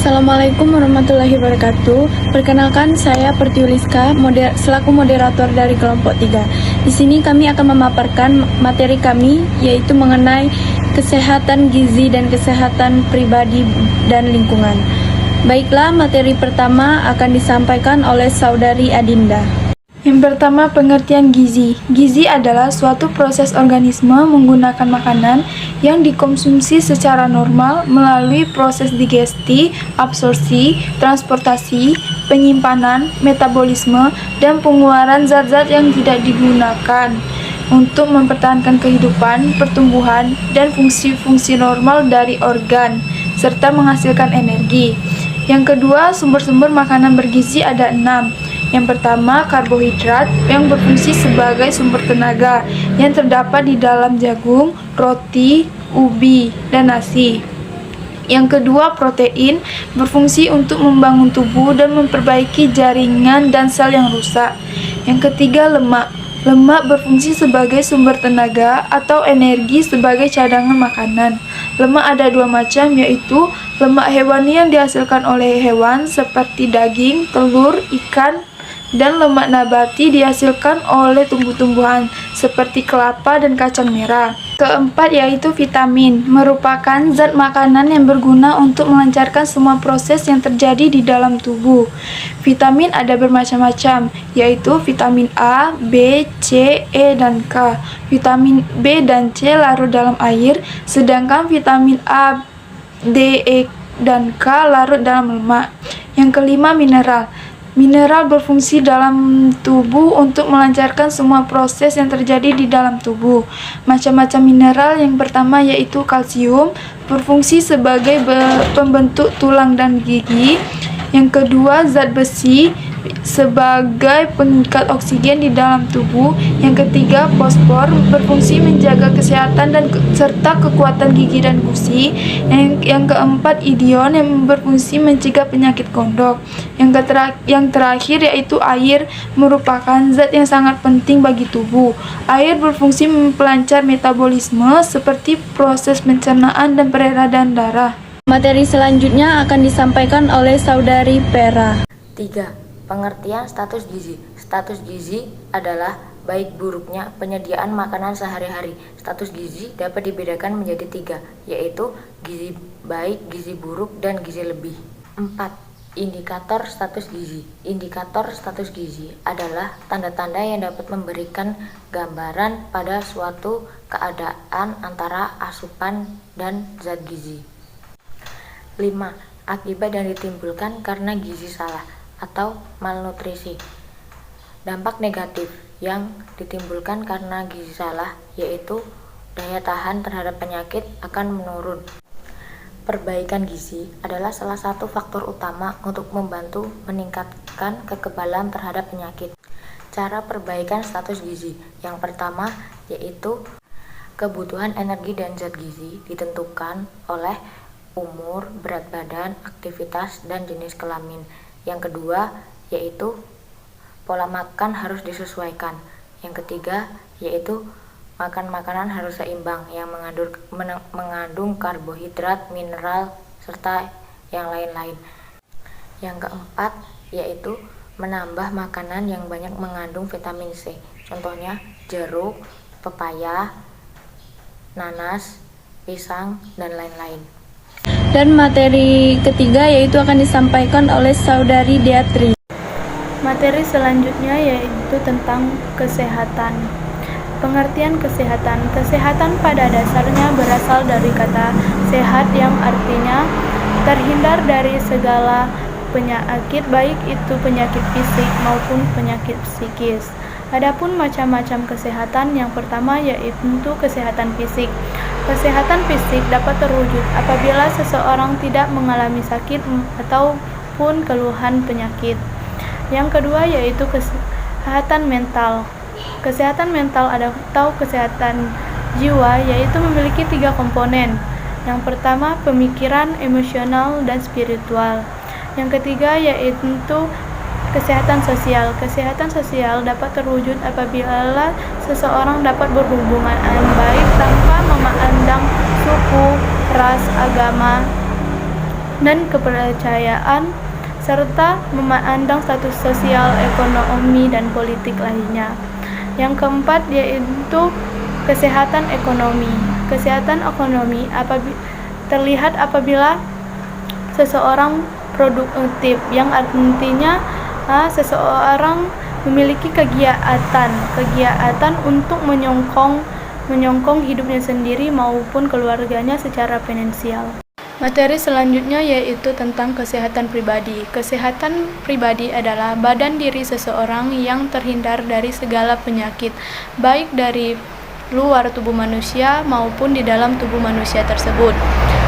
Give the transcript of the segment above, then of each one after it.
Assalamualaikum warahmatullahi wabarakatuh. Perkenalkan, saya Pertiuliska, selaku moderator dari kelompok 3. Di sini kami akan memaparkan materi kami, yaitu mengenai kesehatan gizi dan kesehatan pribadi dan lingkungan. Baiklah, materi pertama akan disampaikan oleh Saudari Adinda. Yang pertama, pengertian gizi. Gizi adalah suatu proses organisme menggunakan makanan yang dikonsumsi secara normal melalui proses digesti, absorpsi, transportasi, penyimpanan, metabolisme, dan pengeluaran zat-zat yang tidak digunakan untuk mempertahankan kehidupan, pertumbuhan, dan fungsi-fungsi normal dari organ, serta menghasilkan energi. Yang kedua, sumber-sumber makanan bergizi ada 6. Yang pertama, karbohidrat yang berfungsi sebagai sumber tenaga yang terdapat di dalam jagung, roti, ubi, dan nasi. Yang kedua, protein berfungsi untuk membangun tubuh dan memperbaiki jaringan dan sel yang rusak. Yang ketiga, lemak. Lemak berfungsi sebagai sumber tenaga atau energi sebagai cadangan makanan. Lemak ada 2 macam, yaitu lemak hewani yang dihasilkan oleh hewan seperti daging, telur, ikan, dan lemak nabati dihasilkan oleh tumbuh-tumbuhan seperti kelapa dan kacang merah. Keempat, yaitu vitamin, merupakan zat makanan yang berguna untuk melancarkan semua proses yang terjadi di dalam tubuh. Vitamin ada bermacam-macam, yaitu vitamin A, B, C, E, dan K. Vitamin B dan C larut dalam air, sedangkan vitamin A, D, E, dan K larut dalam lemak. Yang kelima, mineral. Mineral berfungsi dalam tubuh untuk melancarkan semua proses yang terjadi di dalam tubuh. Macam-macam mineral, yang pertama yaitu kalsium, berfungsi sebagai pembentuk tulang dan gigi. Yang kedua, zat besi, sebagai pengikat oksigen di dalam tubuh. Yang ketiga, fosfor, berfungsi menjaga kesehatan dan serta kekuatan gigi dan gusi. Yang keempat, iodium, yang berfungsi mencegah penyakit gondok. Yang terakhir yaitu air, merupakan zat yang sangat penting bagi tubuh. Air berfungsi memperlancar metabolisme seperti proses pencernaan dan peredaran darah. Materi selanjutnya akan disampaikan oleh Saudari Pera. 3. Pengertian status gizi. Status gizi adalah baik buruknya penyediaan makanan sehari-hari. Status gizi dapat dibedakan menjadi 3, yaitu gizi baik, gizi buruk, dan gizi lebih. 4. Indikator status gizi. Indikator status gizi adalah tanda-tanda yang dapat memberikan gambaran pada suatu keadaan antara asupan dan zat gizi. 5. Akibat yang ditimbulkan karena gizi salah atau malnutrisi. Dampak negatif yang ditimbulkan karena gizi salah yaitu daya tahan terhadap penyakit akan menurun. Perbaikan gizi adalah salah satu faktor utama untuk membantu meningkatkan kekebalan terhadap penyakit. Cara perbaikan status gizi. Yang pertama yaitu kebutuhan energi dan zat gizi ditentukan oleh umur, berat badan, aktivitas, dan jenis kelamin. Yang kedua yaitu pola makan harus disesuaikan. Yang ketiga yaitu makan makanan harus seimbang yang mengandung karbohidrat, mineral, serta yang lain-lain. Yang keempat yaitu menambah makanan yang banyak mengandung vitamin C. Contohnya jeruk, pepaya, nanas, pisang, dan lain-lain. Dan materi ketiga yaitu akan disampaikan oleh Saudari Deatri. Materi selanjutnya yaitu tentang kesehatan. Pengertian kesehatan. Kesehatan pada dasarnya berasal dari kata sehat yang artinya terhindar dari segala penyakit, baik itu penyakit fisik maupun penyakit psikis. Adapun macam-macam kesehatan, yang pertama yaitu kesehatan fisik. Kesehatan fisik dapat terwujud apabila seseorang tidak mengalami sakit ataupun keluhan penyakit. Yang kedua yaitu kesehatan mental. Kesehatan mental atau kesehatan jiwa yaitu memiliki 3 komponen. Yang pertama, pemikiran, emosional, dan spiritual. Yang ketiga yaitu kesehatan sosial. Kesehatan sosial dapat terwujud apabila seseorang dapat berhubungan yang baik tanpa memandang suku, ras, agama, dan kepercayaan, serta memandang status sosial, ekonomi, dan politik lainnya. Yang keempat yaitu kesehatan ekonomi. Kesehatan ekonomi terlihat apabila seseorang produktif, yang artinya seseorang memiliki kegiatan untuk menyokong hidupnya sendiri maupun keluarganya secara finansial. Materi selanjutnya yaitu tentang kesehatan pribadi. Kesehatan pribadi adalah badan diri seseorang yang terhindar dari segala penyakit, baik dari luar tubuh manusia maupun di dalam tubuh manusia tersebut.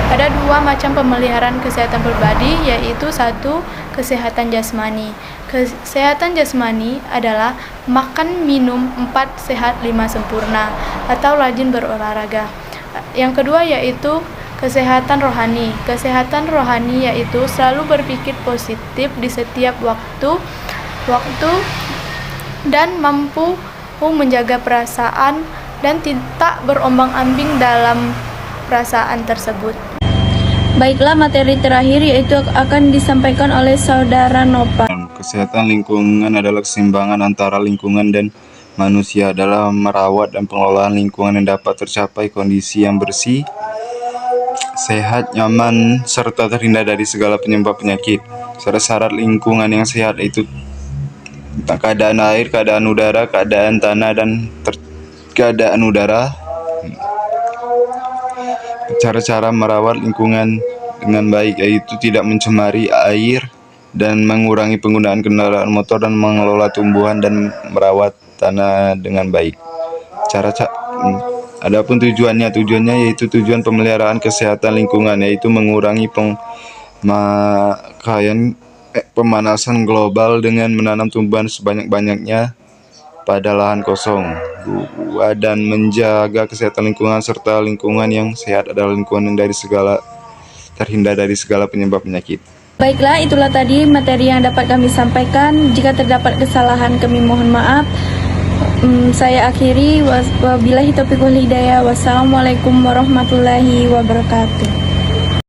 Ada dua macam pemeliharaan kesehatan pribadi, yaitu satu, kesehatan jasmani. Kesehatan jasmani adalah makan, minum, 4 sehat, 5 sempurna, atau rajin berolahraga. Yang kedua yaitu kesehatan rohani. Kesehatan rohani yaitu selalu berpikir positif di setiap waktu dan mampu menjaga perasaan dan tidak berombang-ambing dalam perasaan tersebut. Baiklah, materi terakhir yaitu akan disampaikan oleh Saudara Nova. Kesehatan lingkungan adalah keseimbangan antara lingkungan dan manusia dalam merawat dan pengelolaan lingkungan yang dapat tercapai kondisi yang bersih, sehat, nyaman, serta terhindar dari segala penyebab penyakit. Syarat-syarat lingkungan yang sehat itu keadaan air, keadaan udara, keadaan tanah, dan keadaan udara. Cara-cara merawat lingkungan dengan baik yaitu tidak mencemari air dan mengurangi penggunaan kendaraan motor dan mengelola tumbuhan dan merawat tanah dengan baik. Adapun tujuannya yaitu tujuan pemeliharaan kesehatan lingkungan yaitu mengurangi pemanasan global dengan menanam tumbuhan sebanyak-banyaknya pada lahan kosong, dan menjaga kesehatan lingkungan serta lingkungan yang sehat adalah lingkungan yang terhindar dari segala penyebab penyakit. Baiklah, itulah tadi materi yang dapat kami sampaikan. Jika terdapat kesalahan, kami mohon maaf. Saya akhiri. Wabillahi taufiq wal hidayah. Wassalamualaikum warahmatullahi wabarakatuh.